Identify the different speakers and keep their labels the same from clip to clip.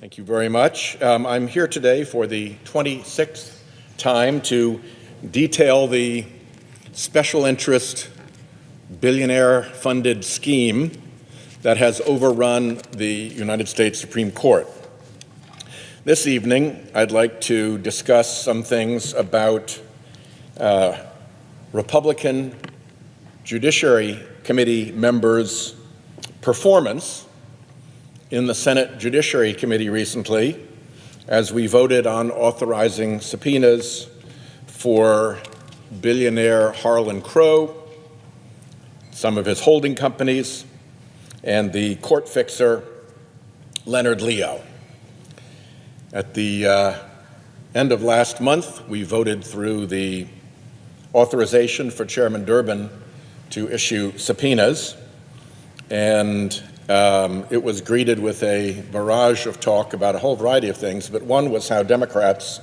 Speaker 1: Thank you very much. I'm here today for the 26th time to detail the special interest billionaire-funded scheme that has overrun the United States Supreme Court. This evening, I'd like to discuss some things about Republican Judiciary Committee members' performance in the Senate Judiciary Committee recently as we voted on authorizing subpoenas for billionaire Harlan Crow, some of his holding companies, and the court fixer Leonard Leo. At the end of last month, we voted through the authorization for Chairman Durbin to issue subpoenas, and it was greeted with a barrage of talk about a whole variety of things, but one was how Democrats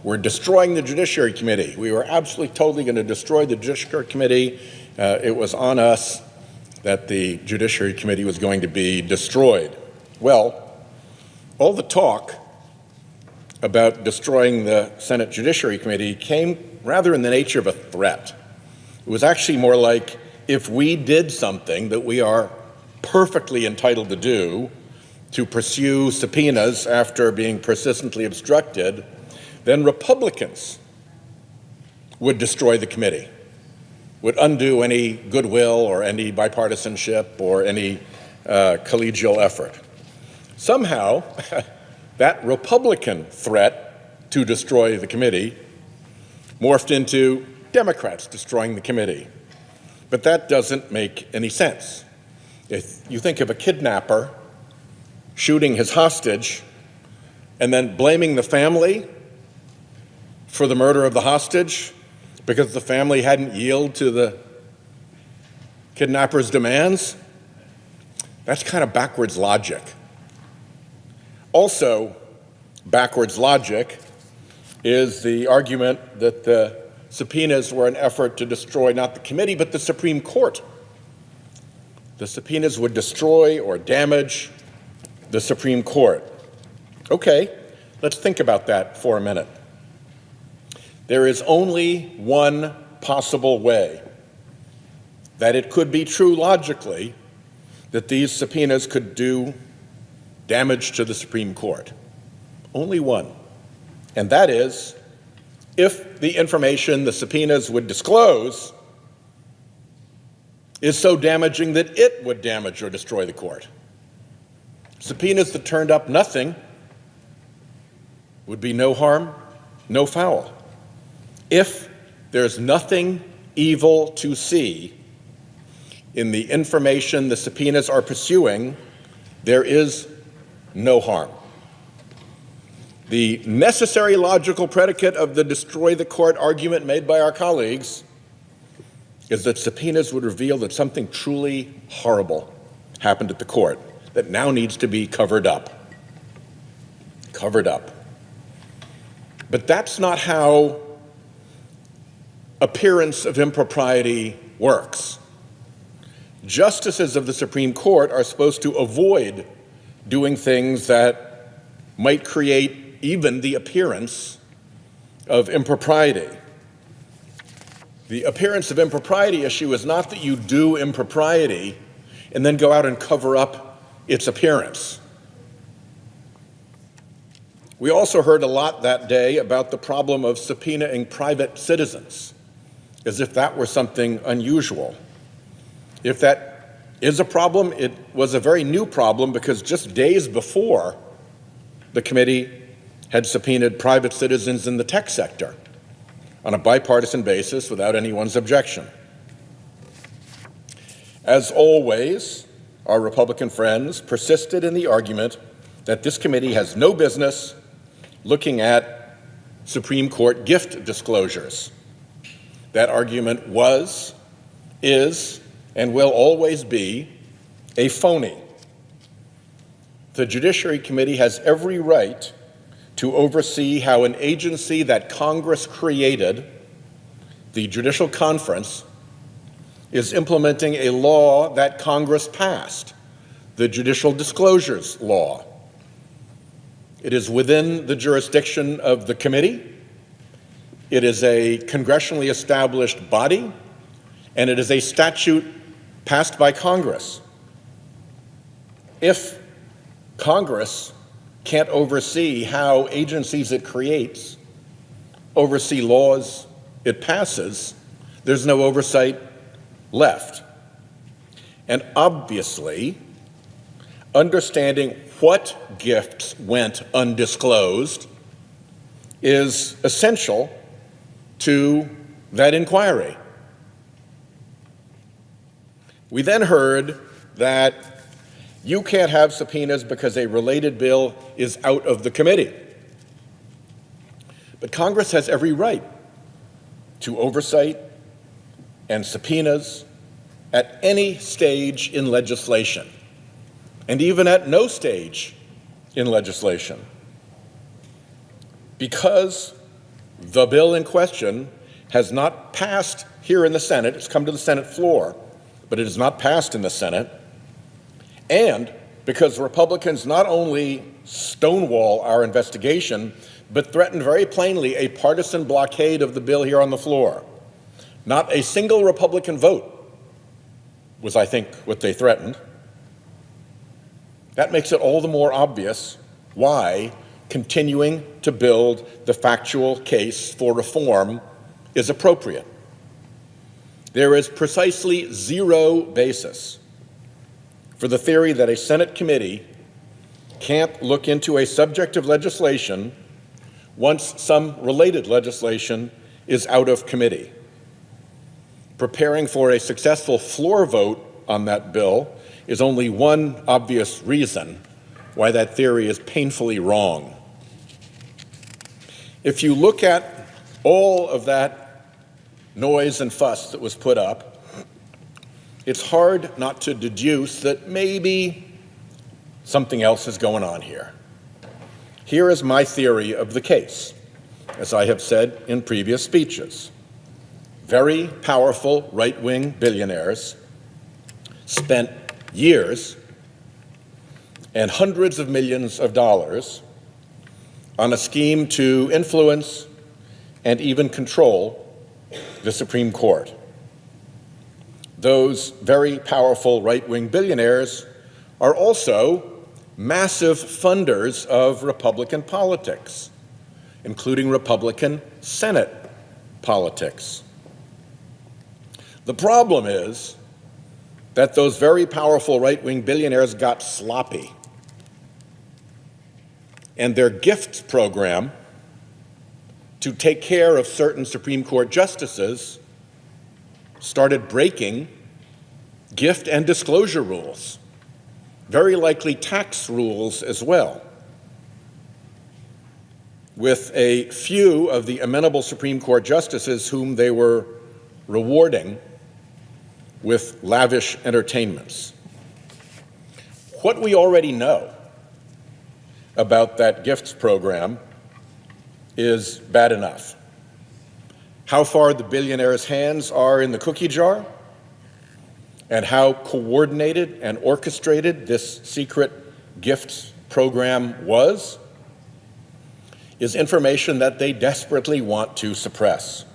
Speaker 1: were destroying the Judiciary Committee. We were absolutely, totally going to destroy the Judiciary Committee. It was on us that the Judiciary Committee was going to be destroyed. Well, all the talk about destroying the Senate Judiciary Committee came rather in the nature of a threat. It was actually more like, if we did something that we are perfectly entitled to do, to pursue subpoenas after being persistently obstructed, then Republicans would destroy the committee, would undo any goodwill or any bipartisanship or any collegial effort. Somehow, that Republican threat to destroy the committee morphed into Democrats destroying the committee. But that doesn't make any sense. If you think of a kidnapper shooting his hostage and then blaming the family for the murder of the hostage because the family hadn't yielded to the kidnapper's demands, that's kind of backwards logic. Also, backwards logic is the argument that the subpoenas were an effort to destroy not the committee, but the Supreme Court. The subpoenas would destroy or damage the Supreme Court. Okay, let's think about that for a minute. There is only one possible way that it could be true logically that these subpoenas could do damage to the Supreme Court. Only one. And that is, if the information the subpoenas would disclose is so damaging that it would damage or destroy the court. Subpoenas that turned up nothing would be no harm, no foul. If there's nothing evil to see in the information the subpoenas are pursuing, there is no harm. The necessary logical predicate of the destroy the court argument made by our colleagues is that subpoenas would reveal that something truly horrible happened at the court that now needs to be covered up. Covered up. But that's not how appearance of impropriety works. Justices of the Supreme Court are supposed to avoid doing things that might create even the appearance of impropriety. The appearance of impropriety issue is not that you do impropriety and then go out and cover up its appearance. We also heard a lot that day about the problem of subpoenaing private citizens, as if that were something unusual. If that is a problem, it was a very new problem because just days before, the committee had subpoenaed private citizens in the tech sector on a bipartisan basis without anyone's objection. As always, our Republican friends persisted in the argument that this committee has no business looking at Supreme Court gift disclosures. That argument was, is, and will always be a phony. The Judiciary Committee has every right to oversee how an agency that Congress created, the Judicial Conference, is implementing a law that Congress passed, the Judicial Disclosures Law. It is within the jurisdiction of the committee. It is a congressionally established body, and it is a statute passed by Congress. If Congress can't oversee how agencies it creates oversee laws it passes, there's no oversight left. And obviously, understanding what gifts went undisclosed is essential to that inquiry. We then heard that you can't have subpoenas because a related bill is out of the committee. But Congress has every right to oversight and subpoenas at any stage in legislation, and even at no stage in legislation. Because the bill in question has not passed here in the Senate, it's come to the Senate floor, but it has not passed in the Senate, and because Republicans not only stonewall our investigation, but threaten very plainly a partisan blockade of the bill here on the floor. Not a single Republican vote was, I think, what they threatened. That makes it all the more obvious why continuing to build the factual case for reform is appropriate. There is precisely zero basis for the theory that a Senate committee can't look into a subject of legislation once some related legislation is out of committee. Preparing for a successful floor vote on that bill is only one obvious reason why that theory is painfully wrong. If you look at all of that noise and fuss that was put up, it's hard not to deduce that maybe something else is going on here. Here is my theory of the case, as I have said in previous speeches. Very powerful right-wing billionaires spent years and hundreds of millions of dollars on a scheme to influence and even control the Supreme Court. Those very powerful right-wing billionaires are also massive funders of Republican politics, including Republican Senate politics. The problem is that those very powerful right-wing billionaires got sloppy, and their gifts program to take care of certain Supreme Court justices started breaking gift and disclosure rules, very likely tax rules as well, with a few of the amenable Supreme Court justices whom they were rewarding with lavish entertainments. What we already know about that gifts program is bad enough. How far the billionaires' hands are in the cookie jar, and how coordinated and orchestrated this secret gifts program was, is information that they desperately want to suppress.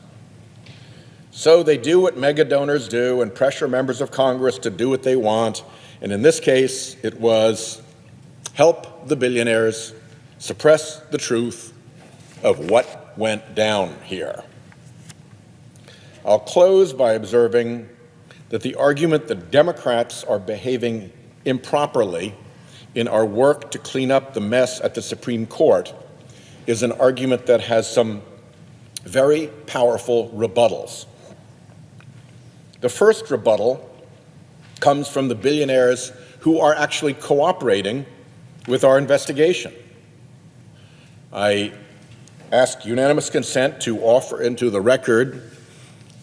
Speaker 1: So they do what mega donors do and pressure members of Congress to do what they want, and in this case, it was help the billionaires suppress the truth of what went down here. I'll close by observing that the argument that Democrats are behaving improperly in our work to clean up the mess at the Supreme Court is an argument that has some very powerful rebuttals. The first rebuttal comes from the billionaires who are actually cooperating with our investigation. I ask unanimous consent to offer into the record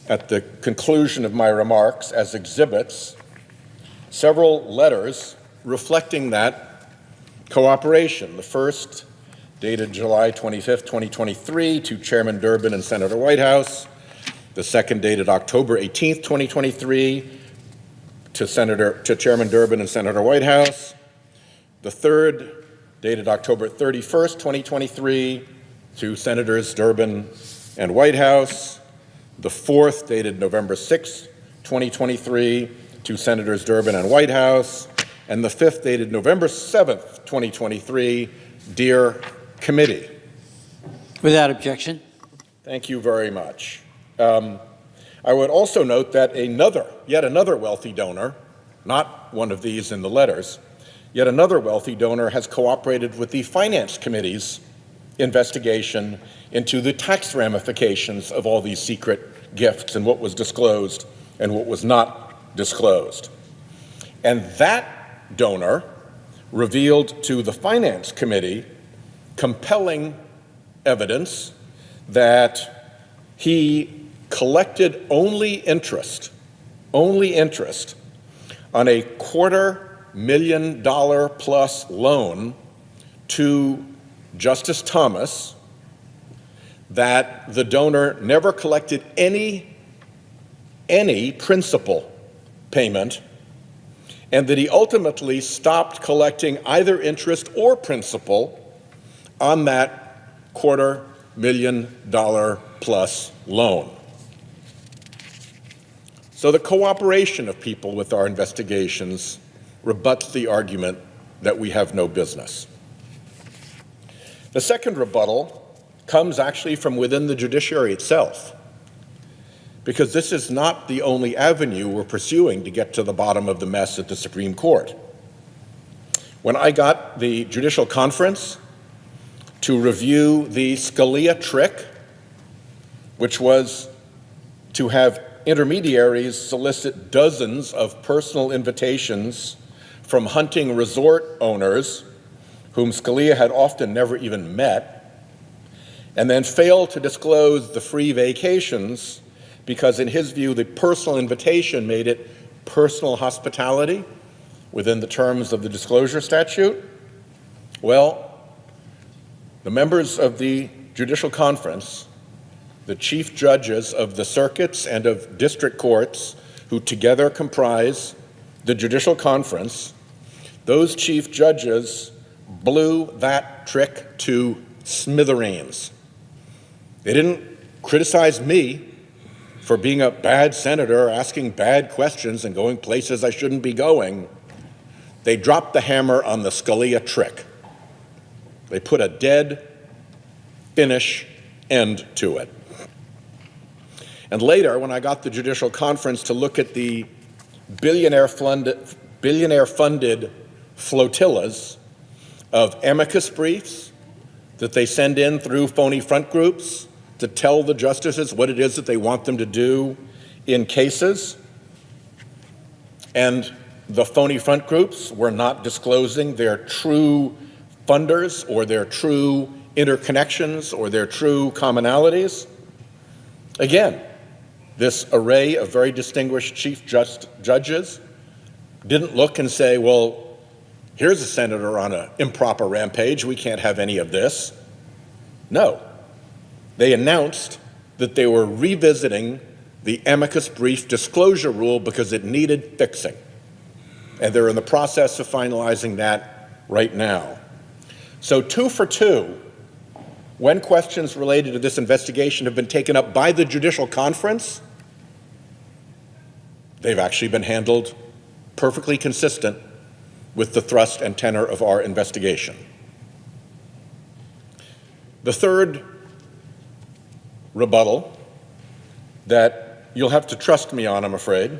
Speaker 1: at the conclusion of my remarks as exhibits several letters reflecting that cooperation. The first, dated July 25th, 2023, to Chairman Durbin and Senator Whitehouse. The second, dated October 18th, 2023, to Chairman Durbin and Senator Whitehouse. The third, dated October 31st, 2023, to Senators Durbin and Whitehouse. The fourth, dated November 6th, 2023, to Senators Durbin and Whitehouse. And the fifth, dated November 7th, 2023, dear committee.
Speaker 2: Without objection.
Speaker 1: Thank you very much. I would also note that yet another wealthy donor, not one of these in the letters, yet another wealthy donor has cooperated with the Finance Committee's investigation into the tax ramifications of all these secret gifts and what was disclosed and what was not disclosed. And that donor revealed to the Finance Committee compelling evidence that he collected only interest on a $250,000 plus loan to Justice Thomas, that the donor never collected any principal payment, and that he ultimately stopped collecting either interest or principal on that $250,000 plus loan. So the cooperation of people with our investigations rebuts the argument that we have no business. The second rebuttal comes actually from within the judiciary itself, because this is not the only avenue we're pursuing to get to the bottom of the mess at the Supreme Court. When I got the Judicial Conference to review the Scalia trick, which was to have intermediaries solicit dozens of personal invitations from hunting resort owners whom Scalia had often never even met, and then fail to disclose the free vacations because, in his view, the personal invitation made it personal hospitality within the terms of the disclosure statute. Well, the members of the Judicial Conference, the chief judges of the circuits and of district courts who together comprise the Judicial Conference, those chief judges blew that trick to smithereens. They didn't criticize me for being a bad senator, asking bad questions and going places I shouldn't be going. They dropped the hammer on the Scalia trick. They put a dead finish end to it. And later, when I got the Judicial Conference to look at the billionaire-funded flotillas of amicus briefs that they send in through phony front groups to tell the justices what it is that they want them to do in cases, and the phony front groups were not disclosing their true funders or their true interconnections or their true commonalities. Again, this array of very distinguished chief judges didn't look and say, well, here's a senator on an improper rampage, we can't have any of this. No. They announced that they were revisiting the amicus brief disclosure rule because it needed fixing. And they're in the process of finalizing that right now. So 2 for 2, when questions related to this investigation have been taken up by the Judicial Conference, they've actually been handled perfectly consistent with the thrust and tenor of our investigation. The third rebuttal that you'll have to trust me on, I'm afraid,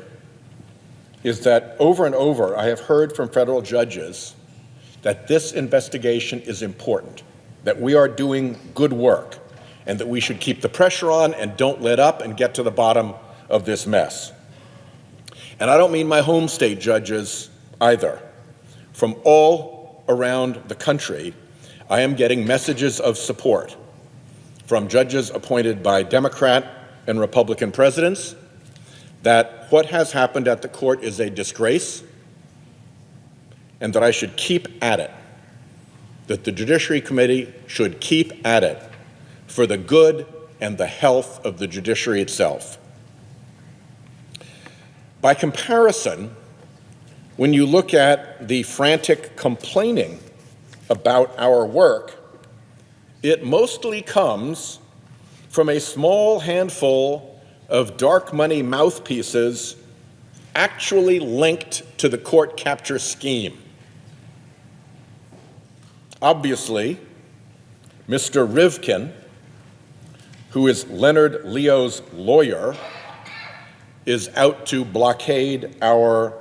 Speaker 1: is that over and over I have heard from federal judges that this investigation is important, that we are doing good work, and that we should keep the pressure on and don't let up and get to the bottom of this mess. And I don't mean my home state judges either. From all around the country, I am getting messages of support from judges appointed by Democrat and Republican presidents that what has happened at the court is a disgrace and that I should keep at it, that the Judiciary Committee should keep at it for the good and the health of the judiciary itself. By comparison, when you look at the frantic complaining about our work, it mostly comes from a small handful of dark money mouthpieces actually linked to the court capture scheme. Obviously, Mr. Rivkin, who is Leonard Leo's lawyer, is out to blockade our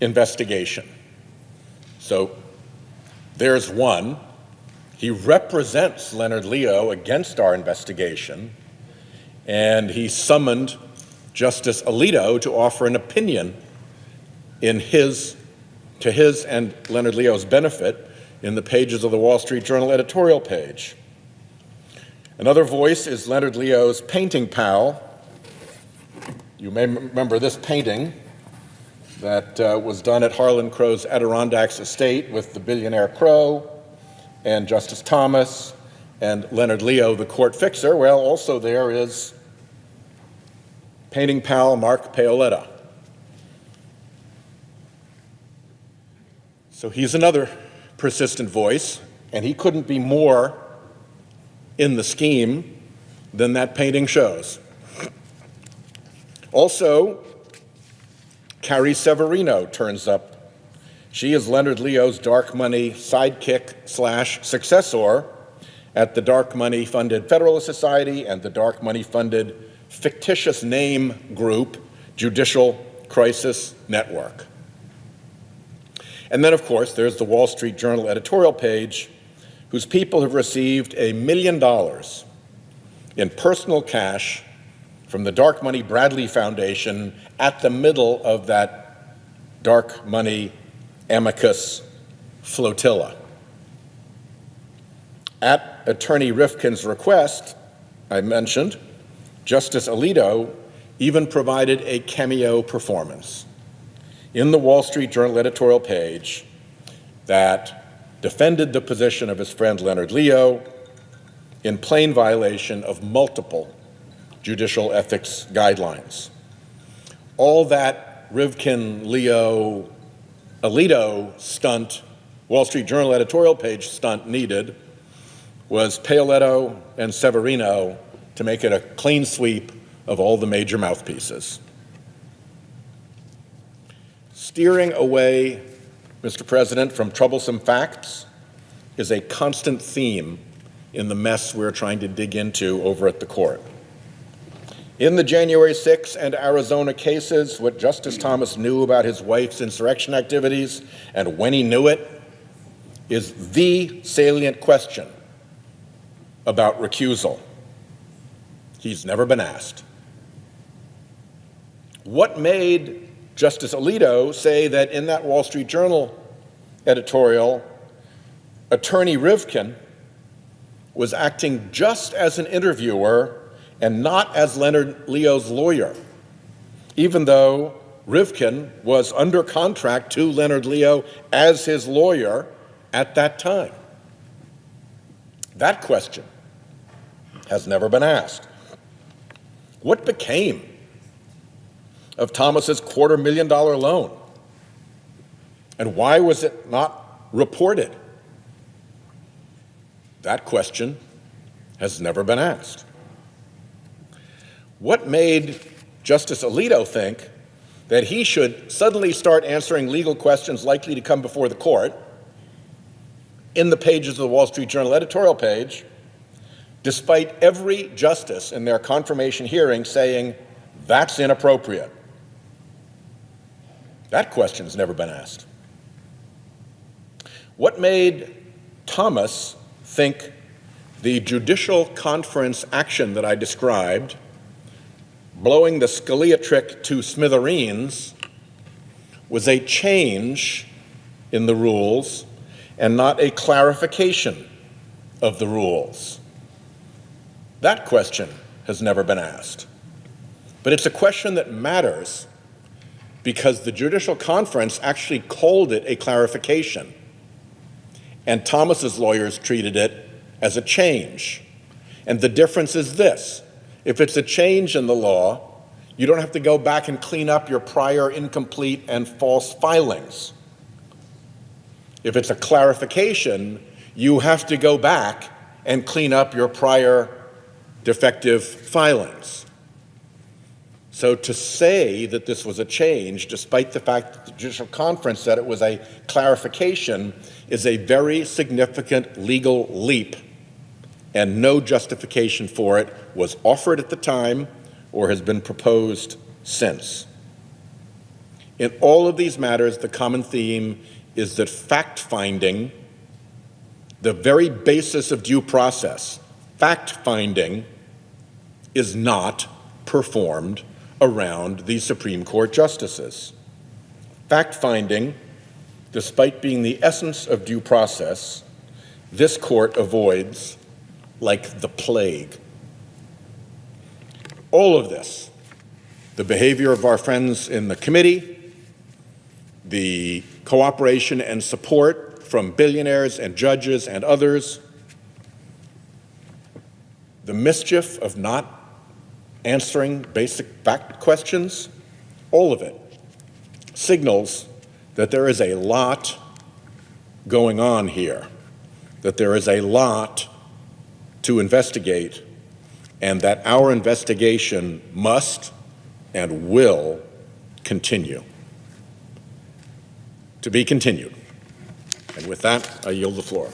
Speaker 1: investigation. So there's one. He represents Leonard Leo against our investigation, and he summoned Justice Alito to offer an opinion to his and Leonard Leo's benefit in the pages of the Wall Street Journal editorial page. Another voice is Leonard Leo's painting pal. You may remember this painting that was done at Harlan Crow's Adirondacks estate with the billionaire Crow and Justice Thomas and Leonard Leo, the court fixer. Well, also there is painting pal Mark Paoletta. So he's another persistent voice, and he couldn't be more in the scheme than that painting shows. Also, Carrie Severino turns up. She is Leonard Leo's dark money sidekick / successor at the dark money funded Federalist Society and the dark money funded fictitious name group Judicial Crisis Network. And then, of course, there's the Wall Street Journal editorial page, whose people have received $1 million in personal cash from the Dark Money Bradley Foundation at the middle of that dark money amicus flotilla. At Attorney Rifkin's request, I mentioned, Justice Alito even provided a cameo performance in the Wall Street Journal editorial page that defended the position of his friend Leonard Leo in plain violation of multiple judicial ethics guidelines. All that Rivkin, Leo, Alito stunt, Wall Street Journal editorial page stunt needed was Paoletta and Severino to make it a clean sweep of all the major mouthpieces. Steering away, Mr. President, from troublesome facts is a constant theme in the mess we're trying to dig into over at the court. In the January 6 and Arizona cases, what Justice Thomas knew about his wife's insurrection activities and when he knew it is the salient question about recusal. He's never been asked. What made Justice Alito say that in that Wall Street Journal editorial, Attorney Rivkin was acting just as an interviewer and not as Leonard Leo's lawyer, even though Rivkin was under contract to Leonard Leo as his lawyer at that time? That question has never been asked. What became of Thomas's $250,000 loan? And why was it not reported? That question has never been asked. What made Justice Alito think that he should suddenly start answering legal questions likely to come before the court in the pages of the Wall Street Journal editorial page, despite every justice in their confirmation hearing saying that's inappropriate? That question has never been asked. What made Thomas think the judicial conference action that I described, blowing the Scalia trick to smithereens, was a change in the rules and not a clarification of the rules? That question has never been asked. But it's a question that matters because the judicial conference actually called it a clarification, and Thomas's lawyers treated it as a change. And the difference is this: if it's a change in the law, you don't have to go back and clean up your prior incomplete and false filings. If it's a clarification, you have to go back and clean up your prior defective filings. So to say that this was a change, despite the fact that the Judicial Conference said it was a clarification, is a very significant legal leap, and no justification for it was offered at the time or has been proposed since. In all of these matters, the common theme is that fact-finding, the very basis of due process, fact-finding, is not performed around these Supreme Court justices. Fact-finding, despite being the essence of due process, this court avoids like the plague. All of this, the behavior of our friends in the committee, the cooperation and support from billionaires and judges and others, the mischief of not answering basic fact questions, all of it signals that there is a lot going on here, that there is a lot to investigate, and that our investigation must and will continue. To be continued. And with that, I yield the floor.